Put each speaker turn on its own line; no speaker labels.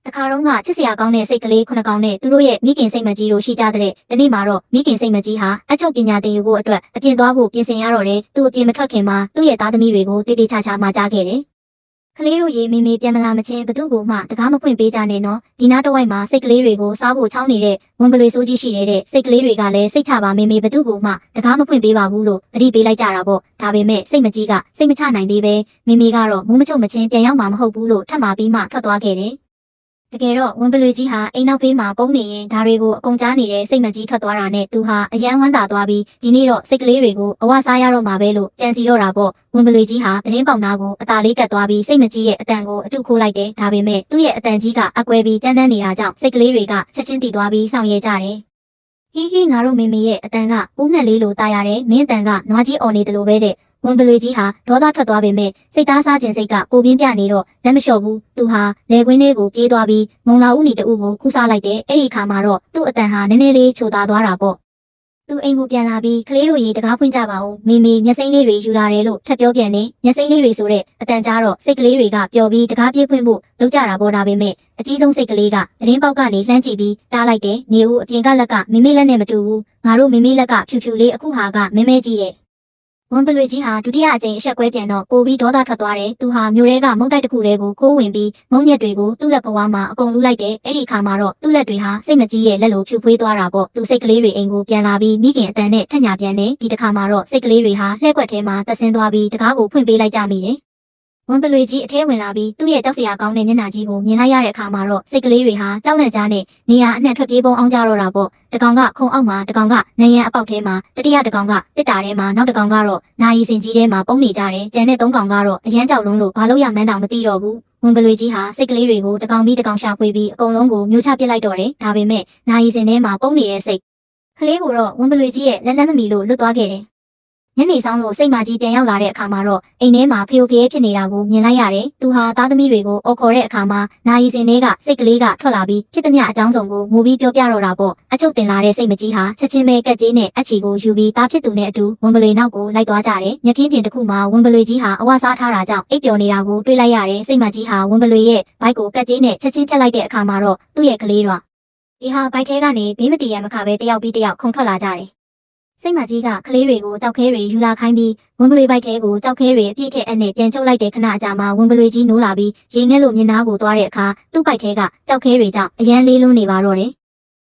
တခါတော့ကချစ်စရာကောင်းတဲ့စိတ်ကလေး9ကောင်နဲ့သူတို့ရဲ့မိခင်စိတ်မကြီးတို့ရှိကြတဲ့ဒီနေ့မှာတော့မိခင်စိတ်မကြီးဟာအချုပ်ပညာသင်ယူဖို့အတွက်အပြင်သွားဖို့ပြင်ဆင်ရတော့တယ်သူအပြင်မထွက်ခင်မှာသူ့ရဲ့သားသမီးတွေကိုတေးသေးချာချာမှာကြားခဲ့တယ်ကလေးတို့ရေမေမေပြန်မလာမချင်းဘသူ့ကိုမှတကားမဖွင့်ပေးကြနဲ့နော်ဒီနားတစ်ဝိုက်မှာစိတ်ကလေးတွေကိုစားဖို့ချောင်းနေတဲ့ဝန်ပလွေစိုးကြီးရှိနေတဲ့စိတ်ကလေးတွေကလည်းစိတ်ချပါမေမေဘသူ့ကိုမှတကားမဖွင့်ပေးပါဘူးလို့အတိပေးလိုက်ကြတာပေါ့ဒါပေမဲ့စိတ်မကြီးကစိတ်မချနိုင်သေးပဲမေမေကတော့မိုးမချုပ်မချင်းပြန်ရောက်မှာမဟုတ်ဘူးလို့ထပ်မှာပြီးမှထွက်သွားခဲ့တယ်တကယ်တော့ဝန်ပလွေကြီးဟာအိမ်နောက်ဖေးမှာပုံနေရင်ဒါတွေကိုအကုန်ကြားနေတဲ့စိတ်မကြီးထွက်သွားတာနဲ့သူဟာအယမ်းဝမ်းသာသွားပြီးဒီနေ့တော့စိတ်ကလေးတွေကိုအဝစားရတော့မှာပဲလို့ကြံစီတော့တာပေါ့ဝန်ပလွေကြီးဟာအတင်းပေါက်နာကိုအသာလေးကတ်သွားပြီးစိတ်မကြီးရဲ့အတန်ကိုအထုခိုးလိုက်တယ်ဒါပေမဲ့သူ့ရဲ့အတန်ကြီးကအကွဲပြီးကြမ်းတမ်းနေတာကြောင့်စိတ်ကလေးတွေကချက်ချင်းတည်သွားပြီးလှောင်ရဲကြတယ်ဟီးဟီးငါတို့မေမေရဲ့အတန်ကဦးငှက်လေးလိုတာရတယ်မင်းအတန်ကနွားကြီးအော်နေတယ်လို့ပဲတဲ့ဝန်ပလွေကြီးဟာဒေါသထွက်သွားပေမဲ့စိတ်သားစားခြင်းစိတ်ကပိုပြင်းပြနေတော့လက်မလျှော့ဘူးသူဟာလေကွင်းလေးကိုပြေးသွားပြီးမုံလာဦးနီတူကိုခူးစားလိုက်တယ်အဲ့ဒီခါမှာတော့သူ့အတန်ဟာနည်းနည်းလေးချိုသားသွားတာပေါ့သူအိမ်ကိုပြန်လာပြီးကလေးတို့ရေတကားဖွင့်ကြပါဦးမေမေမျက်စိမ်းလေးတွေယူလာတယ်လို့ထပ်ပြောပြန်နေမျက်စိမ်းလေးတွေဆိုတဲ့အတန်ကြားတော့စိတ်ကလေးတွေကပျော်ပြီးတကားပြေးဖွင့်ဖို့လုပ်ကြတာပေါ်တာပေမဲ့အကြီးဆုံးစိတ်ကလေးကအရင်းပေါက်ကနေလှမ်းကြည့်ပြီးတားလိုက်တယ်နေဦးအပြင်ကလက်ကမေမေလက်နဲ့မတူဘူးငါတို့မေမေလက်ကဖြူဖြူလေးအခုဟာကမဲမဲကြီးရဲ့ဝန်ပလွေကြီးဟာဒုတိယအကြိမ်အဆက်ကွဲပြန်တော့ပိုပြီးဒေါသထွက်သွားတယ်။သူဟာမြို့ထဲကမုတ်တိုက်တစ်ခုလေးကိုခိုးဝင်ပြီးမုံညက်တွေကိုသူ့လက်ဘဝမှာအကုန်လူလိုက်တယ်။အဲ့ဒီခါမှာတော့သူ့လက်တွေဟာစိတ်မကြီးရဲ့လက်လိုဖြူဖွေးသွားတာပေါ့။သူစိတ်ကလေးတွေအိမ်ကိုပြန်လာပြီးမိခင်အတန်နဲ့ထက်ညာပြန်တယ်။ဒီတစ်ခါမှာတော့စိတ်ကလေးတွေဟာလှဲ့ကွက်ထဲမှာတက်ဆင်းသွားပြီးတကားကိုဖွင့်ပေးလိုက်ကြမိတယ်။ဝန်ပလွေကြီးအထဲဝင်လာပြီးသူ့ရဲ့ကြောက်စရာကောင်းတဲ့မျက်နှာကြီးကိုမြင်လိုက်ရတဲ့အခါမှာတော့စိတ်ကလေးတွေဟာကြောက်လန့်ကြားနဲ့နေရာအနှံ့ထွက်ပြေးပုံအောင်ကြတော့တာပေါ့တကောင်ကခုံအောက်မှာတကောင်ကနရံအပေါက်ထဲမှာတတိယတကောင်ကတစ်တာထဲမှာနောက်တကောင်ကတော့နာယီစင်ကြီးထဲမှာပုံနေကြတယ်ကျန်တဲ့၃ကောင်ကတော့အရန်ကြောက်လုံးလို့ဘာလို့ရမှန်းတောင်မသိတော့ဘူးဝန်ပလွေကြီးဟာစိတ်ကလေးတွေကိုတကောင်ပြီးတကောင်ရှာဖွေပြီးအကုန်လုံးကိုမျိုးချပစ်လိုက်တော့တယ်ဒါပေမဲ့နာယီစင်ထဲမှာပုံနေတဲ့စိတ်ကလေးကိုတော့ဝန်ပလွေကြီးရဲ့လက်လက်မမီလို့လွတ်သွားခဲ့တယ်ညနေဆောင်လို့စိတ်မကြီးပြန်ရောက်လာတဲ့အခါမှာတော့အိမ်ထဲမှာဖျို့ဖျဲဖြစ်နေတာကိုမြင်လိုက်ရတယ်။သူဟာသားသမီးတွေကိုအော်ခေါ်တဲ့အခါမှာနာယီစင်တွေကစိတ်ကလေးကထွက်လာပြီးဖြစ်သမျှအကြောင်းစုံကိုမူပြီးပြောပြတော့တာပေါ့။အချုပ်တင်လာတဲ့စိတ်မကြီးဟာချက်ချင်းပဲကက်ကြီးနဲ့အချီကိုယူပြီးသားဖြစ်သူနဲ့အတူဝန်ပလွေနောက်ကိုလိုက်သွားကြတယ်။ညခင်းပြင်တစ်ခုမှာဝန်ပလွေကြီးဟာအဝစားထားတာကြောင့်အိပ်ပျော်နေတာကိုတွေ့လိုက်ရတယ်။စိတ်မကြီးဟာဝန်ပလွေရဲ့ဘိုက်ကိုကက်ကြီးနဲ့ချက်ချင်းဖြတ်လိုက်တဲ့အခါမှာတော့သူ့ရဲ့ကလေးတော့ဒီဟာဘိုက်ထဲကနေဘေးမတည်ရမခပဲတယောက်ပြီးတယောက်ခုန်ထွက်လာကြတယ်စိတ်မကြီးကကလေးတွေကိုကြောက်ခဲတွေယူလာခိုင်းပြီးဝန်ပလွေဘိုက်ထဲကိုကြောက်ခဲတွေအပြည့်ထည့်အနဲ့ပြန်ချုပ်လိုက်တဲ့ခဏအကြာမှာဝန်ပလွေကြီးနိုးလာပြီးရေငဲ့လို့မျက်နှာကိုသွားတဲ့အခါသူ့ဘိုက်ထဲကကြောက်ခဲတွေကြောင့်အရန်လေးလွန်းနေပါတော့တယ်